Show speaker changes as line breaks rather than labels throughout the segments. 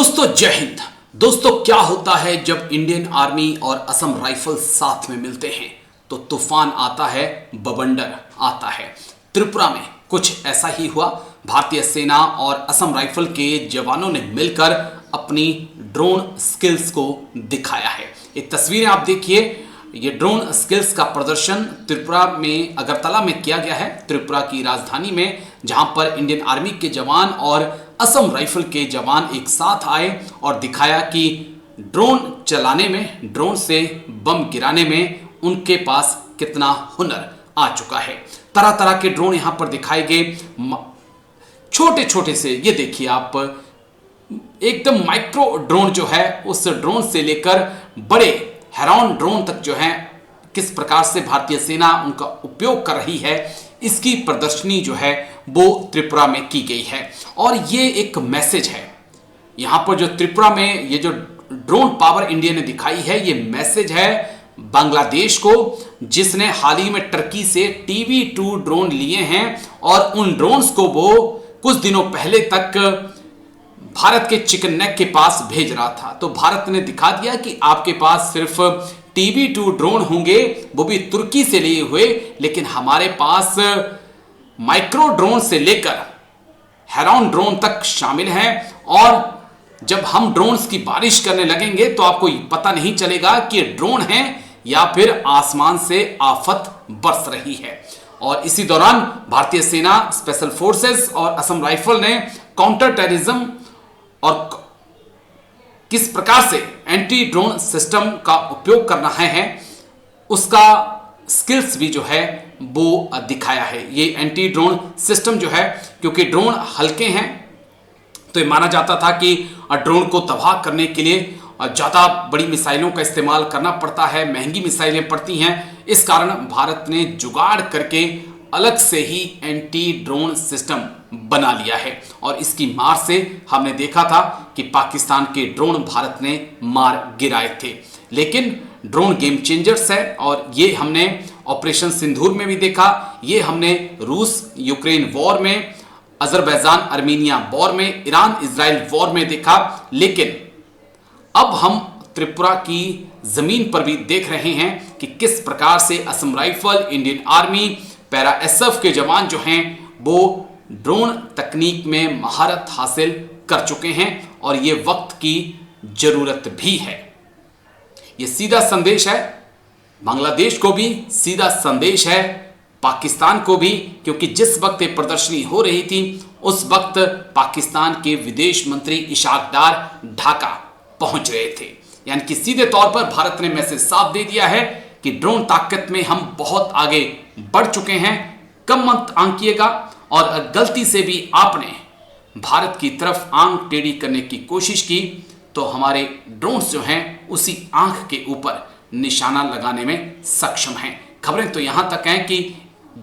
दोस्तों जय हिंद। दोस्तों क्या होता है जब इंडियन आर्मी और असम राइफल साथ में मिलते हैं तो तूफान आता है, बवंडर आता है। त्रिपुरा में कुछ ऐसा ही हुआ। भारतीय सेना और असम राइफल के जवानों ने मिलकर अपनी ड्रोन स्किल्स को दिखाया है। ये तस्वीरें आप देखिए। ये ड्रोन स्किल्स का प्रदर्शन त्रिपुरा में अगरतला में किया गया है, त्रिपुरा की राजधानी में, जहां पर इंडियन आर्मी के जवान और असम राइफल के जवान एक साथ आए और दिखाया कि ड्रोन चलाने में, ड्रोन से बम गिराने में उनके पास कितना हुनर आ चुका है। तरह तरह के ड्रोन यहां पर दिखाए गए। छोटे छोटे से, ये देखिए आप, एकदम माइक्रो ड्रोन जो है, उस ड्रोन से लेकर बड़े हेरॉन ड्रोन तक जो है, किस प्रकार से भारतीय सेना उनका उपयोग कर रही है, इसकी प्रदर्शनी जो है वो त्रिपुरा में की गई है। और ये एक मैसेज है यहां पर जो त्रिपुरा में ये जो ड्रोन पावर इंडिया ने दिखाई है, ये मैसेज है बांग्लादेश को, जिसने हाल ही में टर्की से TB2 ड्रोन लिए हैं और उन ड्रोन्स को वो कुछ दिनों पहले तक भारत के चिकन नेक के पास भेज रहा था। तो भारत ने दिखा दिया कि आपके पास सिर्फ TB2 ड्रोन होंगे, वो भी तुर्की से लिए हुए, लेकिन हमारे पास माइक्रो ड्रोन से लेकर हेरॉन ड्रोन तक शामिल हैं। और जब हम ड्रोन्स की बारिश करने लगेंगे तो आपको पता नहीं चलेगा कि ये ड्रोन है या फिर आसमान से आफत बरस रही है। और इसी दौरान भारतीय सेना, स्पेशल फोर्सेस और असम राइफल ने काउंटर टेररिज्म और किस प्रकार से एंटी ड्रोन सिस्टम का उपयोग करना है उसका स्किल्स भी जो है वो दिखाया है। ये एंटी ड्रोन सिस्टम जो है, क्योंकि ड्रोन हल्के हैं तो ये माना जाता था कि ड्रोन को तबाह करने के लिए ज़्यादा बड़ी मिसाइलों का इस्तेमाल करना पड़ता है, महंगी मिसाइलें पड़ती हैं। इस कारण भारत ने जुगाड़ करके अलग से ही एंटी ड्रोन सिस्टम बना लिया है। और इसकी मार से हमने देखा था कि पाकिस्तान के ड्रोन भारत ने मार गिराए थे। लेकिन ड्रोन गेम चेंजर्स है और ये हमने ऑपरेशन सिंदूर में भी देखा, ये हमने रूस यूक्रेन वॉर में, अजरबैजान अर्मीनिया वॉर में, ईरान इजराइल वॉर में देखा। लेकिन अब हम त्रिपुरा की जमीन पर भी देख रहे हैं कि किस प्रकार से Assam rifle, Indian army, para SF के जवान जो हैं वो ड्रोन तकनीक में महारत हासिल कर चुके हैं और ये वक्त की जरूरत भी है। ये सीधा संदेश है बांग्लादेश को भी, सीधा संदेश है पाकिस्तान को भी, क्योंकि जिस वक्त ये प्रदर्शनी हो रही थी उस वक्त पाकिस्तान के विदेश मंत्री इशाक डार ढाका पहुंच रहे थे। यानी कि सीधे तौर पर भारत ने मैसेज साफ दे दिया है कि ड्रोन ताकत में हम बहुत आगे बढ़ चुके हैं, कम मत आंकिएगा। और गलती से भी आपने भारत की तरफ आंख टेढ़ी करने की कोशिश की तो हमारे ड्रोन्स जो हैं उसी आंख के ऊपर निशाना लगाने में सक्षम हैं। खबरें तो यहां तक हैं कि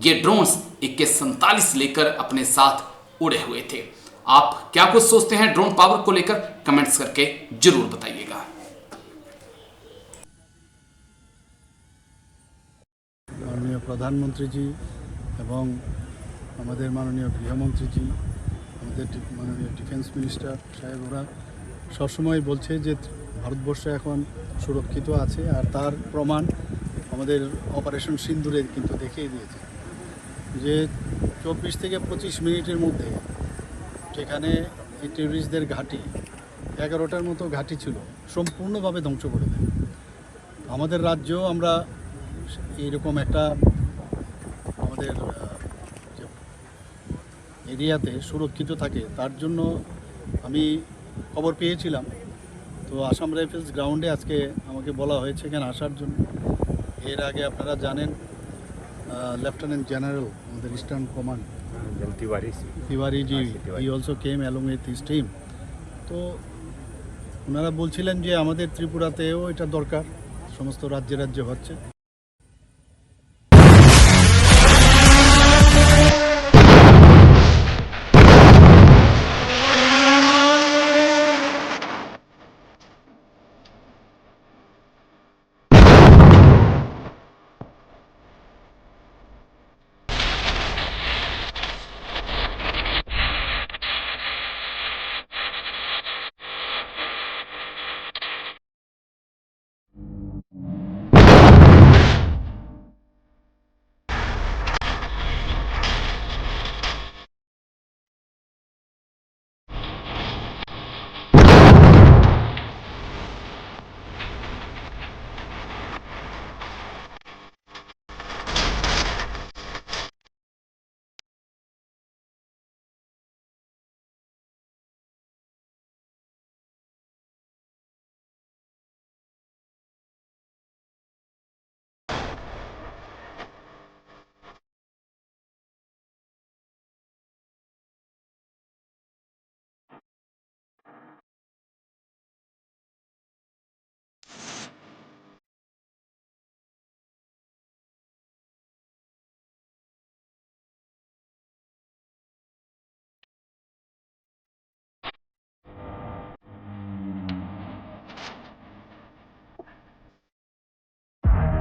ये ड्रोन्स 2147 लेकर अपने साथ उड़े हुए थे। आप क्या कुछ सोचते हैं ड्रोन पावर को लेकर, कमेंट्स करके जरूर बताइएगा।
माननीय प्रधानमंत्री जी एवं हमारे माननीय गृहमंत्री जी, हमारे माननीय डिफेंस मिनिस्टर साहेब, ওরা সবসময় বলছে যে ভারতবর্ষ এখন সুরক্ষিত আছে, আর তার প্রমাণ আমাদের অপারেশন সিন্দুরে কিন্তু দেখিয়ে দিয়েছে যে 24 থেকে 25 মিনিটের মধ্যে সেখানে এই টেররিস্টদের ঘাঁটি, 11টার মতো ঘাঁটি ছিল, সম্পূর্ণভাবে ধ্বংস করে দেয়। আমাদের রাজ্য, আমরা এইরকম একটা আমাদের এরিয়াতে সুরক্ষিত থাকে তার জন্য আমি খবর পেয়েছিলাম। তো আসাম রাইফেলস গ্রাউন্ডে আজকে আমাকে বলা হয়েছে এখানে আসার জন্য। এর আগে আপনারা জানেন লেফটেন্যান্ট জেনারেল আমাদের eastern command Tiwari G, he also came along with his team. তো ওনারা বলছিলেন যে আমাদের ত্রিপুরাতেও এটা দরকার, সমস্ত রাজ্যে রাজ্যে হচ্ছে।